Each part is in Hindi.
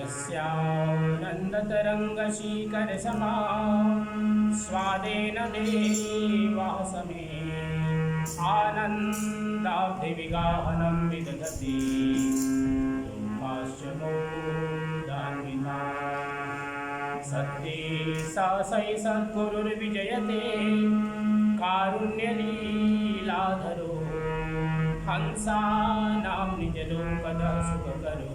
यस्यानन्दतरङ्गशीकरसमा स्वादेन देवासमे आनन्दाब्धिविगाहनं विदधति लोकाश्च मोदान्विता सत्ये सासै सद्गुरुर्विजयते कारुण्यलीलाधरो हंसानां निजलोकदः सुखकरो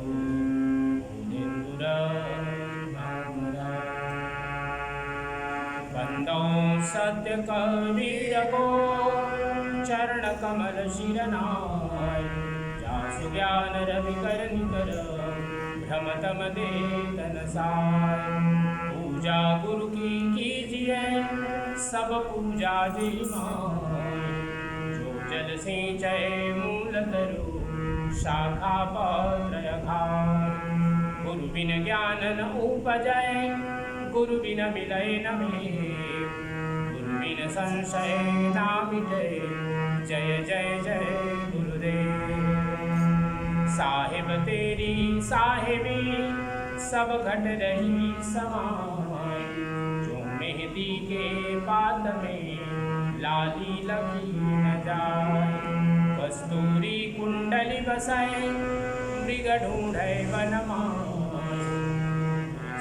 वन्दौ सत्यकवीरको चरणकमलशिरनाय जासु ज्ञानरविकरनिकर भ्रमतमदेतनसाय पूजा गुरु की कीजिए सब पूजा जी माय जो जल सिंचय मूल तरु शाखा पत्र यघाय गुरु बिन ज्ञान न उपजय गुरु बिन मिलय न मेल गुरु बिन संशय न मिटे जय जय जय गुरुदेव साहिब तेरी साहिबी सब घट रही समाय जो मेहंदी के पात में लाली लगी न जाए कस्तूरी कुंडली बसाए मृग ढूंढे वनमाय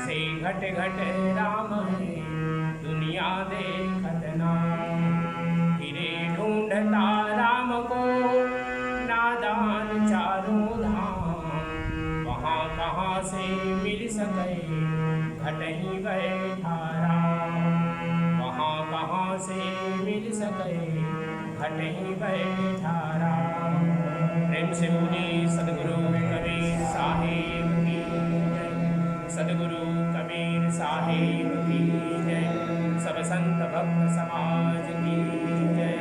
से घट घट राम है दुनिया देखत ना फिरे ढूंढता राम को नादान चारों धाम वहाँ कहाँ से मिल सके घट ही बैठा राम वहाँ कहाँ से मिल सके घट ही बैठा राम प्रेम से बोली सदगुरु कबीर साहिब की जय सदगुरु कबीर साहिब की जय सब संत भक्त समाज की जय।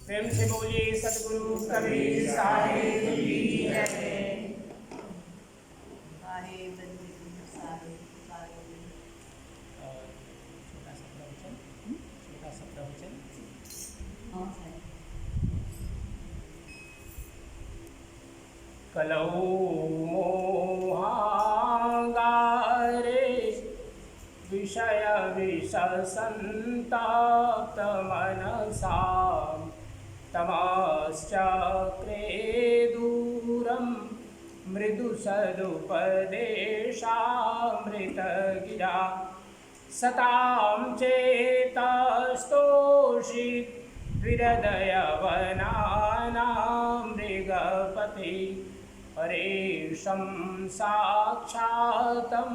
प्रेम से बोलिए सतगुरु कबीर साहिब की जय। छोटा सा प्रवचन कलौ मोहागारे विषय विषसंताप्त मनसा तमश्चक्रे दूरं मृदुसदुपदेशामृतगिरा सतां चेतस्तोषित हृदयवनानां मृगपते परेशं साक्षातं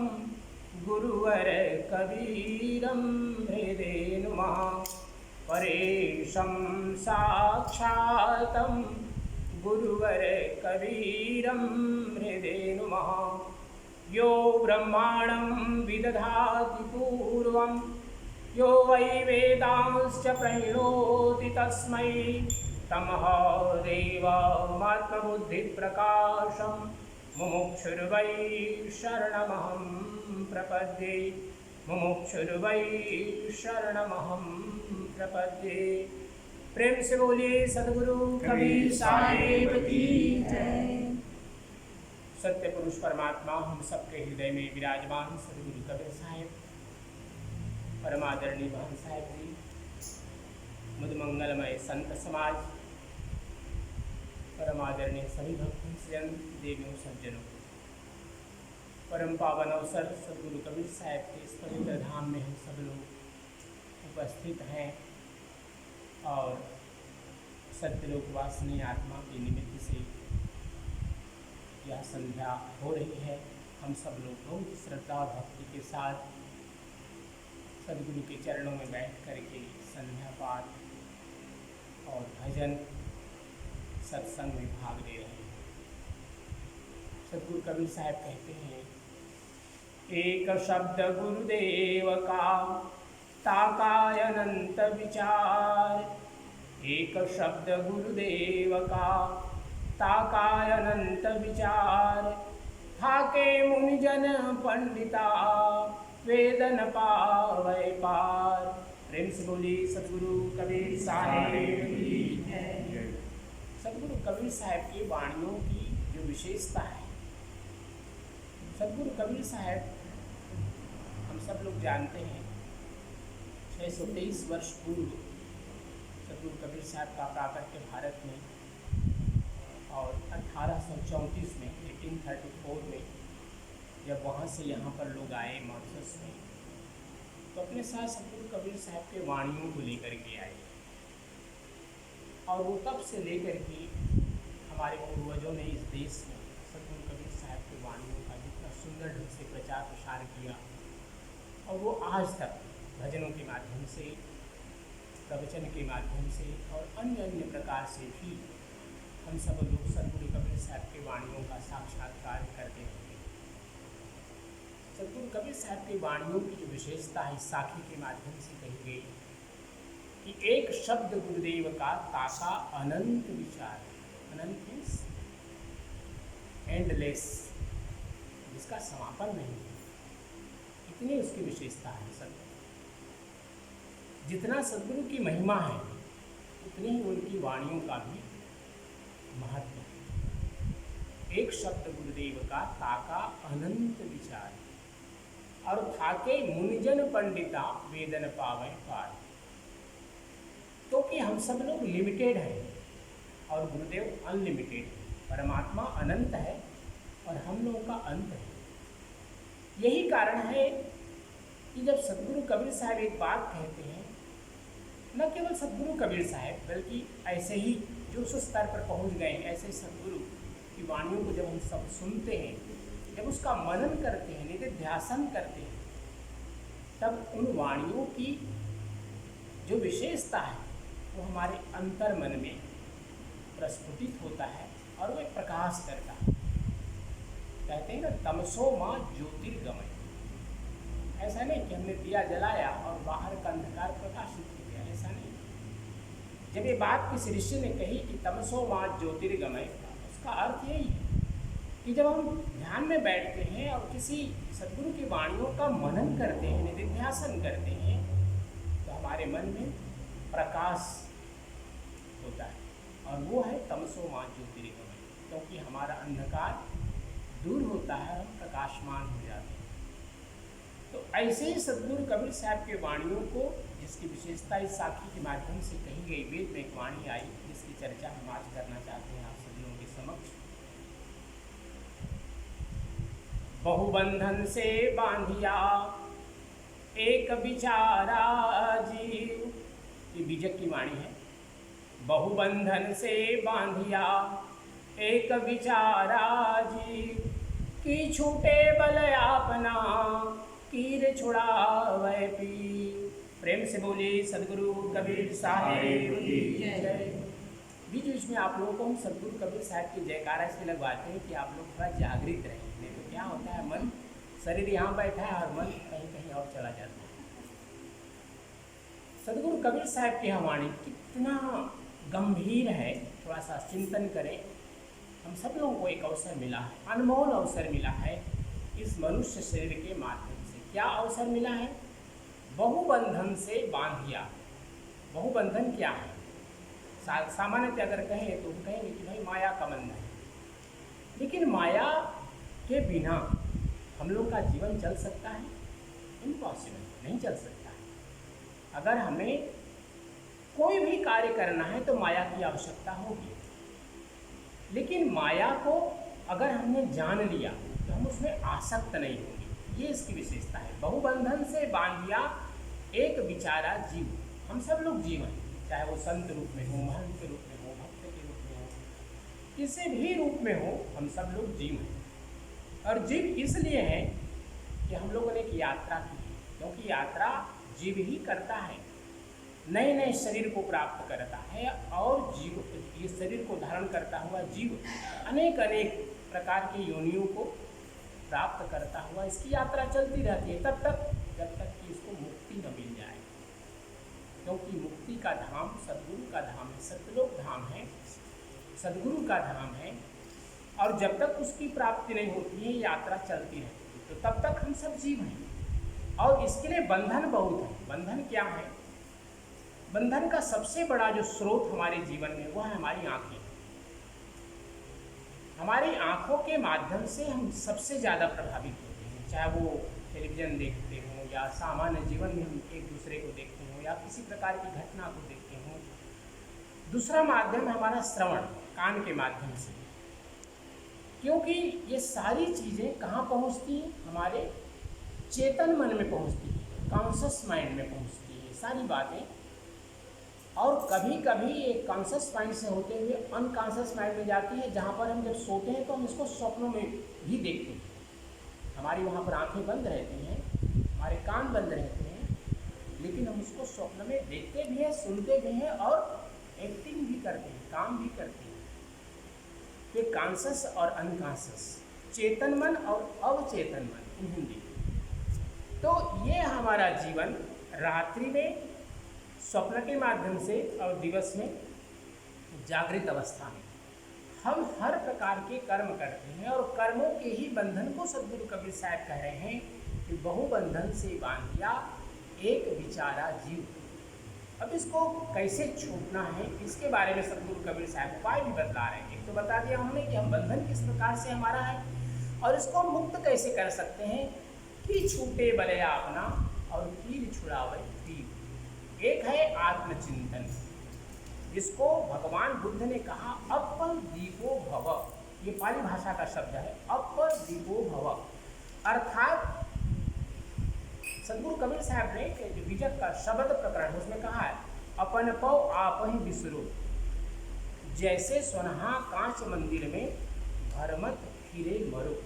गुरुवर कबीरं हृदे नुमः परेशं साक्षातं गुरुवर कबीरं हृदे नुमः यो ब्रह्माणं विदधाति पूर्वं यो वै वेदांश्च प्रणोति तस्मै तमः देवमात्मबुद्धिप्रकाशं मुमुक्षुर्वै शरणमहं प्रपद्ये मुमुक्षुर्वै शरणमहं प्रपद्ये। प्रेम से बोलिए सद्गुरु कबीर साहिब की जय। सत्य पुरुष परमात्मा हम सबके हृदय में विराजमान सद्गुरु कबीर साहिब परमादरणीय महंत साहिब जी, मुद मंगलमय संत समाज, परमादरणीय सभी भक्तजन, देवियों सज्जनों, परम पावन अवसर सद्गुरु कबीर साहिब के इस पवित्र धाम में हम सब लोग उपस्थित हैं और सत्यलोकवासिनी आत्मा के निमित्त से यह संध्या हो रही है। हम सब लोग बहुत श्रद्धा और भक्ति के साथ सद्गुरु के चरणों में बैठ करके संध्या पाठ और भजन सत्संग में भाग ले रहे हैं। सद्गुरु कबीर साहब कहते हैं, एक शब्द गुरुदेव का ताकाय अनंत विचार, एक शब्द गुरुदेव का ताकाय अनंत विचार, थाके मुनिजन पंडिता वेदन पावै पार। प्रेम से बोली सदगुरु कबीर साहेब की जय। सदगुरु कबीर साहब की वाणियों की जो विशेषता है, सदगुरु कबीर साहब हम सब लोग जानते हैं 623 वर्ष पूर्व सदगुरु कबीर साहब का प्राकट्य भारत में, और 1834 में 1834 में जब वहाँ से यहाँ पर लोग आए मॉरिशस में, तो अपने साथ सदगुरु कबीर साहब के वाणियों को लेकर के आए। और वो तब से लेकर के हमारे पूर्वजों ने इस देश में सदगुरु कबीर साहब के वाणियों का जितना सुंदर ढंग से प्रचार प्रसार किया, और वो आज तक भजनों के माध्यम से, प्रवचन के माध्यम से और अन्य अन्य प्रकार से भी हम सब लोग सदगुरु कबीर साहब के वाणियों का साक्षात्कार करते हैं। सदगुरु कबीर साहब की वाणियों की जो विशेषता है, साखी के माध्यम से कही गई कि एक शब्द गुरुदेव का ताका अनंत विचार। अनंत मीन्स एंडलेस, जिसका समापन नहीं है, इतनी उसकी विशेषता है। सदगुरु जितना सदगुरु की महिमा है, उतनी ही उनकी वाणियों का भी महत्व है। एक शब्द गुरुदेव का ताका अनंत विचार, और थाके मुनिजन पंडिता वेदन पावे पार। तो कि हम सब लोग लिमिटेड हैं और गुरुदेव अनलिमिटेड है। परमात्मा अनंत है और हम लोगों का अंत है। यही कारण है कि जब सदगुरु कबीर साहब एक बात कहते हैं, न केवल सदगुरु कबीर साहब बल्कि ऐसे ही जो उस स्तर पर पहुंच गए, ऐसे सदगुरु की वाणियों को जब हम सब सुनते हैं, जब उसका मनन करते हैं, निधिध्यासन करते हैं, तब उन वाणियों की जो विशेषता है वो हमारे अंतर मन में प्रस्फुटित होता है और वो एक प्रकाश करता है। कहते हैं ना, तमसो माँ ज्योतिर्गमय। ऐसा नहीं कि हमने दिया जलाया और बाहर का अंधकार प्रकाशित हो गया, ऐसा नहीं। जब ये बात किसी ऋषि ने कही कि तमसो माँ ज्योतिर्गमय, उसका अर्थ यही है कि जब हम ध्यान में बैठते हैं और किसी सदगुरु की वाणियों का मनन करते हैं, निधिध्यासन करते हैं, तो हमारे मन में प्रकाश होता है, और वो है तमसो माँ ज्योतिर्गमय। क्योंकि हमारा अंधकार दूर होता है, हम प्रकाशमान हो जाते हैं। तो ऐसे ही सदगुरु कबीर साहब के वाणियों को, जिसकी विशेषता इस साखी के माध्यम से कही गई, वेद में एक वाणी आई जिसकी चर्चा हम आज करना चाहते हैं आप सभी लोगों के समक्ष। बहुबंधन से बांधिया एक विचारा जीव, ये बीजक की वाणी है। बहुबंधन से बांधिया एक विचारा जीव, की छूटे बल आपना कीर छुड़ावे पी। प्रेम से बोले सदगुरु कबीर साहेब की जय। बीच बीच में आप लोगों को हम सदगुरु कबीर साहब की जयकारा से लगवाते हैं कि आप लोग थोड़ा जागृत रहें। नहीं तो क्या होता है, मन, शरीर यहाँ बैठा है और मन कहीं कहीं और चला जाता है। सदगुरु कबीर साहब की वाणी कितना गंभीर है, थोड़ा सा चिंतन करें। हम सब लोगों को एक अवसर मिला है, अनमोल अवसर मिला है इस मनुष्य शरीर के माध्यम से। क्या अवसर मिला है? बहुबंधन से बांधिया। बहुबंधन क्या है? सामान्यतः अगर कहें तो हम कहेंगे कि भाई माया का बंधन है, लेकिन माया के बिना हम लोग का जीवन चल सकता है? इम्पॉसिबल, नहीं चल सकता है। अगर हमें कोई भी कार्य करना है तो माया की आवश्यकता होगी, लेकिन माया को अगर हमने जान लिया तो हम उसमें आसक्त नहीं होंगे। ये इसकी विशेषता है। बहुबंधन से बांधिया एक विचारा जीव। हम सब लोग जीव हैं, चाहे वो संत रूप में हो, महंत के रूप में हो, भक्त के रूप में हो, किसी भी रूप में हो, हम सब लोग जीव हैं। और जीव इसलिए है कि हम लोगों ने एक यात्रा की है, क्योंकि यात्रा जीव ही करता है, नए नए शरीर को प्राप्त करता है, और जीव ये शरीर को धारण करता हुआ जीव अनेक अनेक प्रकार की योनियों को प्राप्त करता हुआ इसकी यात्रा चलती रहती है, तब तक जब तक कि इसको मुक्ति न मिल जाए। क्योंकि मुक्ति का धाम सदगुरु का धाम है, सतलोक धाम है, सदगुरु का धाम है, और जब तक उसकी प्राप्ति नहीं होती है यात्रा चलती रहती है। तो तब तक हम सब जीव हैं, और इसके लिए बंधन बहुत है। बंधन क्या है? बंधन का सबसे बड़ा जो स्रोत हमारे जीवन में वह है हमारी आंखें। हमारी आंखों के माध्यम से हम सबसे ज़्यादा प्रभावित होते हैं, चाहे वो टेलीविज़न देखते हों या सामान्य जीवन में हम एक दूसरे को देखते हों या किसी प्रकार की घटना को देखते हों। दूसरा माध्यम है हमारा श्रवण, कान के माध्यम से, क्योंकि ये सारी चीज़ें कहाँ पहुँचती हैं? हमारे चेतन मन में पहुँचती है, कॉन्शस माइंड में पहुँचती है सारी बातें। और कभी कभी ये कॉन्शस माइंड से होते हुए अनकॉन्शस माइंड में जाती है, जहाँ पर हम जब सोते हैं तो हम इसको स्वप्नों में भी देखते हैं। हमारी वहाँ पर आंखें बंद रहती हैं, हमारे कान बंद रहते हैं, लेकिन हम उसको स्वप्न में देखते भी हैं, सुनते भी हैं और एक्टिंग भी करते हैं, काम भी करते हैं। ये कॉन्शस और अनकॉन्शस, चेतन मन और अवचेतन मन इन हिंदी। तो ये हमारा जीवन रात्रि में स्वप्न के माध्यम से और दिवस में जागृत अवस्था में हम हर प्रकार के कर्म करते हैं, और कर्मों के ही बंधन को सद्गुरु कबीर साहब कह रहे हैं कि बहुबंधन से बांधिया एक विचारा जीव। अब इसको कैसे छूटना है, इसके बारे में सद्गुरु कबीर साहब उपाय भी बतला रहे हैं। एक तो बता दिया हमने कि हम बंधन किस प्रकार से हमारा है और इसको मुक्त कैसे कर सकते हैं कि छूटे बलया अपना और तीर छुड़ावे तीर। एक है आत्मचिंतन, जिसको भगवान बुद्ध ने कहा अपदीपो भव, ये पाली भाषा का शब्द है, अपदीपो भव। अर्थात सद्गुरु कबीर साहब ने जो विजक का शब्द प्रकरण उसमें कहा है, अपन पौ आप ही बिसरो, जैसे सोनहा कांच मंदिर में भरमत फिरे मरो।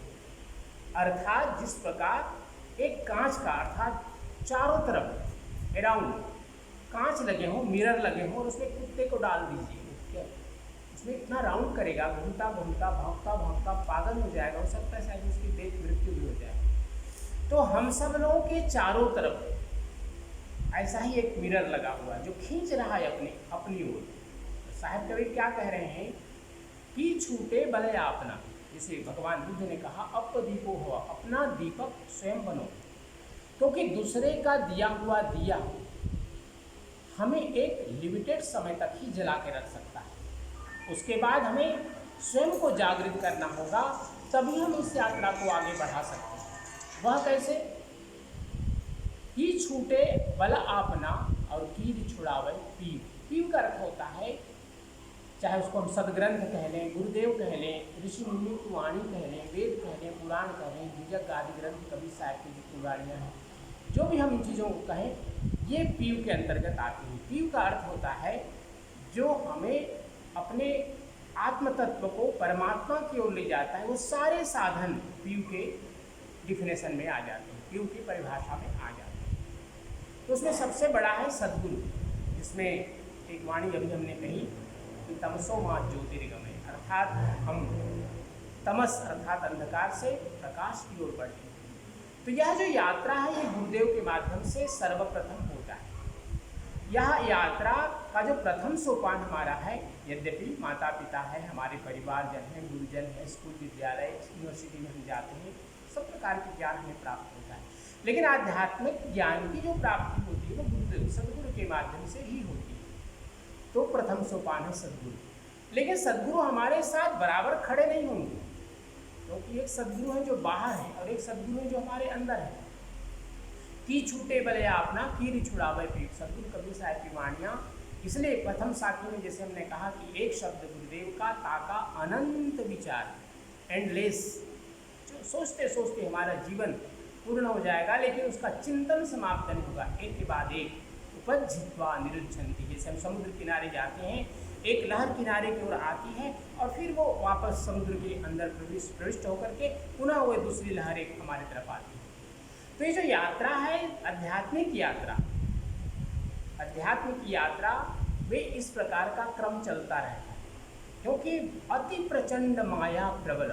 अर्थात जिस प्रकार एक कांच का, अर्थात चारों तरफ अराउंड कांच लगे हों, मिरर लगे हों, और उसमें कुत्ते को डाल दीजिए, उसमें इतना राउंड करेगा, घूमता घूमता भागता भागता पागल हो जाएगा, हो सकता है शायद उसकी डेथ मृत्यु भी हो जाए। तो हम सब लोगों के चारों तरफ ऐसा ही एक मिरर लगा हुआ है जो खींच रहा है अपनी ओर। तो साहब कबीर क्या कह रहे हैं कि छूटे बलया अपना, जिसे भगवान बुद्ध ने कहा अपदीपो हुआ, अपना दीपक स्वयं बनो, क्योंकि दूसरे का दिया हुआ दिया हमें एक लिमिटेड समय तक ही जला के रख सकता है। उसके बाद हमें स्वयं को जागृत करना होगा, तभी हम इस यात्रा को आगे बढ़ा सकते हैं। वह कैसे? ही छूटे बल आपना और कीर छुड़ावे पीव। पीव का अर्थ होता है, चाहे उसको हम सदग्रंथ कह लें, गुरुदेव कह लें, ऋषि मुनि की वाणी कह लें, वेद कह लें, पुराण कह लें, विजक आदि ग्रंथ कबीर साहब की जितनी वाणियाँ हैं, जो भी हम इन चीज़ों को कहें, ये पीव के अंतर्गत आती है। पीव का अर्थ होता है जो हमें अपने आत्म तत्व को परमात्मा की ओर ले जाता है। वो सारे साधन पीव के डिफिनेशन में आ जाते हैं, पीव की परिभाषा में आ जाते हैं। तो उसमें सबसे बड़ा है सद्गुरु, जिसमें एक वाणी अभी हमने कही कि तमसो मां ज्योतिर्गमय, अर्थात हम तमस अर्थात अंधकार से प्रकाश की ओर बढ़े। तो यह जो यात्रा है ये गुरुदेव के माध्यम से सर्वप्रथम होता है। यह यात्रा का जो प्रथम सोपान हमारा है, यद्यपि माता पिता है, हमारे परिवारजन हैं, गुरुजन हैं, स्कूल विद्यालय यूनिवर्सिटी में हम जाते हैं, सब प्रकार के ज्ञान हमें प्राप्त होता है, लेकिन आध्यात्मिक ज्ञान की जो प्राप्ति होती है वो गुरुदेव सद्गुरु के माध्यम से ही होती है। तो प्रथम सोपान है सद्गुरु। लेकिन सद्गुरु हमारे साथ बराबर खड़े नहीं होंगे, क्योंकि एक सद्गुरु है जो बाहर है और एक सद्गुरु है जो हमारे अंदर है। की छूटे बलया अपना कीर छुड़ावे पीठ, सद्गुरु कबीर साहब की वाणियाँ। इसलिए प्रथम साखी में जैसे हमने कहा कि एक शब्द गुरुदेव का ताका अनंत विचार, एंडलेस, जो सोचते सोचते हमारा जीवन पूर्ण हो जाएगा, लेकिन उसका चिंतन समाप्त नहीं होगा। एक के बाद एक उपजित्वा निरुद्धंति, जैसे हम समुद्र किनारे जाते हैं, एक लहर किनारे की ओर आती है और फिर वो वापस समुद्र के अंदर प्रविष्ट होकर के पुनः वो दूसरी लहर एक हमारी तरफ आती है। तो ये जो यात्रा है आध्यात्मिक यात्रा, अध्यात्म की यात्रा वे इस प्रकार का क्रम चलता रहता है, क्योंकि अति प्रचंड माया प्रबल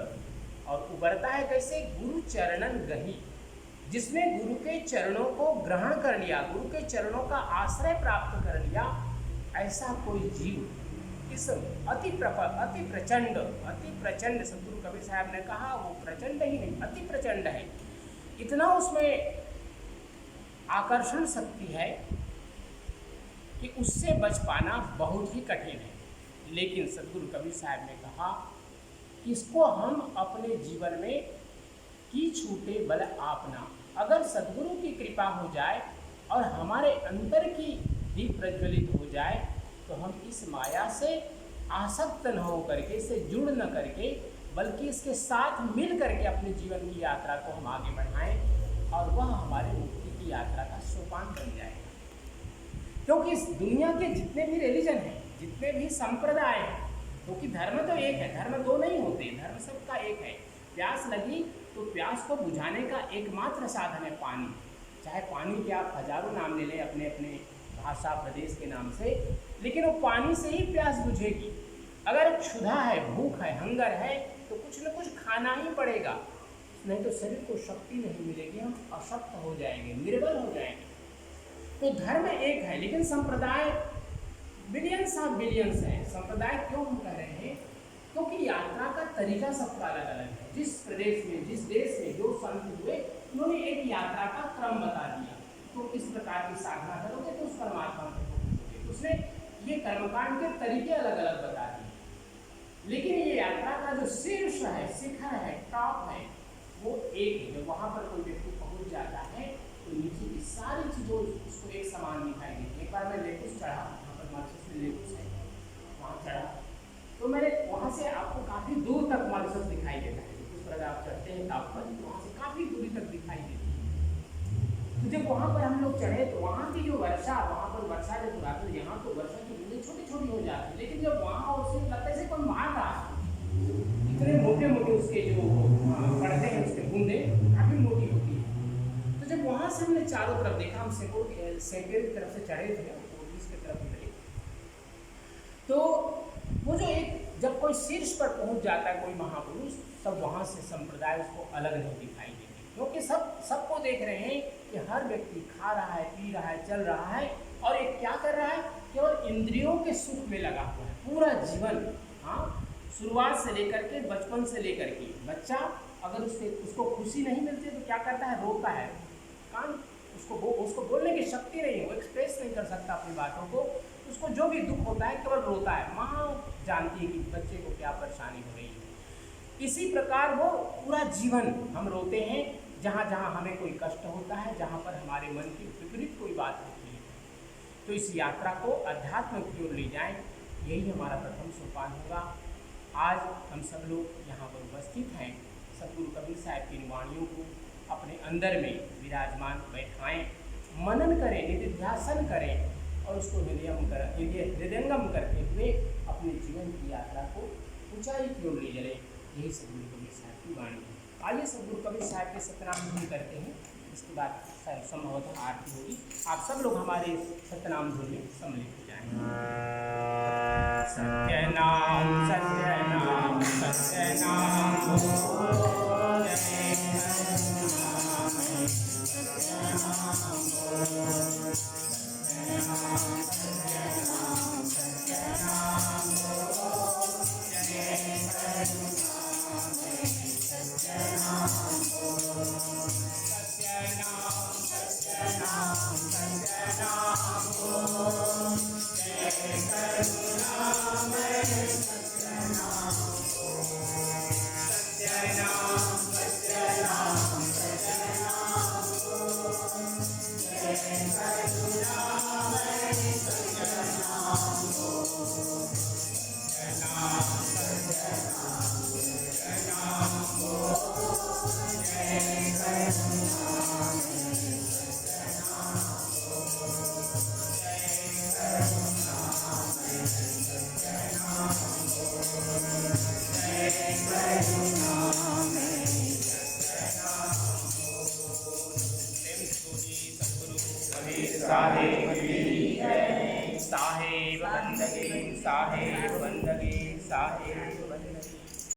और उबरता है कैसे? गुरु चरणन गही, जिसने गुरु के चरणों को ग्रहण कर लिया, गुरु के चरणों का आश्रय प्राप्त कर लिया, ऐसा कोई जीव इस अति प्रचंड सद्गुरु कबीर साहब ने कहा वो प्रचंड ही नहीं, अति प्रचंड है। इतना उसमें आकर्षण शक्ति है कि उससे बच पाना बहुत ही कठिन है। लेकिन सदगुरु कबीर साहब ने कहा कि इसको हम अपने जीवन में की छूटे बल आपना, अगर सदगुरु की कृपा हो जाए और हमारे अंतर की दीप प्रज्वलित हो जाए तो हम इस माया से आसक्त न हो करके, इससे जुड़ न करके, बल्कि इसके साथ मिल करके अपने जीवन की यात्रा को हम आगे बढ़ाएं और वह हमारे मुक्ति की यात्रा का सोपान बन जाएगा। क्योंकि इस दुनिया के जितने भी रिलीजन हैं, जितने भी संप्रदाय हैं, क्योंकि धर्म तो एक है, धर्म दो नहीं होते, धर्म सबका एक है। प्यास लगी तो प्यास को बुझाने का एकमात्र साधन है पानी। चाहे पानी के आप हजारों नाम ले लें अपने अपने भाषा प्रदेश के नाम से, लेकिन वो पानी से ही प्यास बुझेगी। अगर क्षुधा है, भूख है, हंगर है तो कुछ न कुछ खाना ही पड़ेगा, नहीं तो शरीर को शक्ति नहीं मिलेगी, हम अशक्त हो जाएंगे, निर्बल हो जाएंगे। तो धर्म एक है लेकिन संप्रदाय बिलियंस ऑफ बिलियंस है। संप्रदाय क्यों हम कह रहे हैं? क्योंकि यात्रा का तरीका सबका अलग अलग है। जिस प्रदेश में, जिस देश में जो संत हुए, उन्होंने एक यात्रा का क्रम बता दिया, तो इस प्रकार की साधना करोगे तो उस परमात्मा को पहुंचोगे। उसने ये कर्मकांड के तरीके अलग अलग बता दिए, लेकिन ये यात्रा का जो शीर्ष है, शिखर है, टॉप है, वो एक है। जब वहाँ पर कोई व्यक्ति पहुँच जाता है तो नीचे की सारी चीज़ों उसको एक समान दिखाई देती। एक बार मैं लेकुस चढ़ा, वहाँ पर मॉरिशस में लेकुस है, वहाँ चढ़ा तो मैंने वहाँ से आपको काफ़ी दूर तक मॉरिशस दिखाई देता है। उस पर अगर आप चढ़ते हैं टॉप पर तो वहाँ से काफ़ी दूरी तक दिखाई देती है। तो जब वहाँ पर हम लोग चढ़े तो वहाँ की जो वर्षा, वहाँ पर वर्षा जब आती है, यहाँ तो वर्षा की बूंदें छोटी छोटी हो जाती है, लेकिन जब वहाँ उससे लगता है जैसे कोई मार रहा है, इतने मोटे मोटे उसके जो पड़ते हैं उसके बूंदे काफ़ी मोटी होती है। तो जब वहाँ से हमने चारों तरफ देखा, हम सेकेंड की तरफ से चढ़े थे, पुलिस की तरफ उतरे, तो वो जो एक जब कोई शीर्ष पर पहुँच जाता है कोई महापुरुष, तब वहाँ से संप्रदाय उसको अलग नहीं दिखाई देती, क्योंकि सबको देख रहे हैं कि हर व्यक्ति खा रहा है, पी रहा है, चल रहा है और एक क्या कर रहा है, केवल इंद्रियों के सुख में लगा हुआ है पूरा जीवन। हाँ, शुरुआत से लेकर के, बचपन से लेकर के बच्चा अगर उसको खुशी नहीं मिलती तो क्या करता है, रोता है। कान उसको बोलने की शक्ति नहीं है, वो एक्सप्रेस नहीं कर सकता अपनी बातों को, उसको जो भी दुख होता है केवल रोता है। माँ जानती है कि बच्चे को क्या परेशानी हो रही है। इसी प्रकार वो पूरा जीवन हम रोते हैं जहाँ जहाँ हमें कोई कष्ट होता है, जहाँ पर हमारे मन की विपरीत कोई बात होती है। तो इस यात्रा को अध्यात्म की ओर ले जाएं, यही हमारा प्रथम सोपान होगा। आज हम सब लोग यहाँ पर उपस्थित हैं, सदगुरु कबीर साहब की वाणियों को अपने अंदर में विराजमान बैठाएं, मनन करें, निधिध्यासन करें और उसको हृदयंगम करते हुए अपने जीवन की यात्रा को ऊंचाई की ओर ले चलें। यही सदगुरु कबीर साहब की वाणी है। आइए सदगुरु कबीर साहब के सतनाम धुन करते हैं, इसके बाद संभवतः आरती होगी। आप सब लोग हमारे सतनाम धुन में सम्मिलित हो जाएंगे। सत्यनाम सत्यनाम सत्यनाम साहेब बंदगी साहेब बंदगी साहेब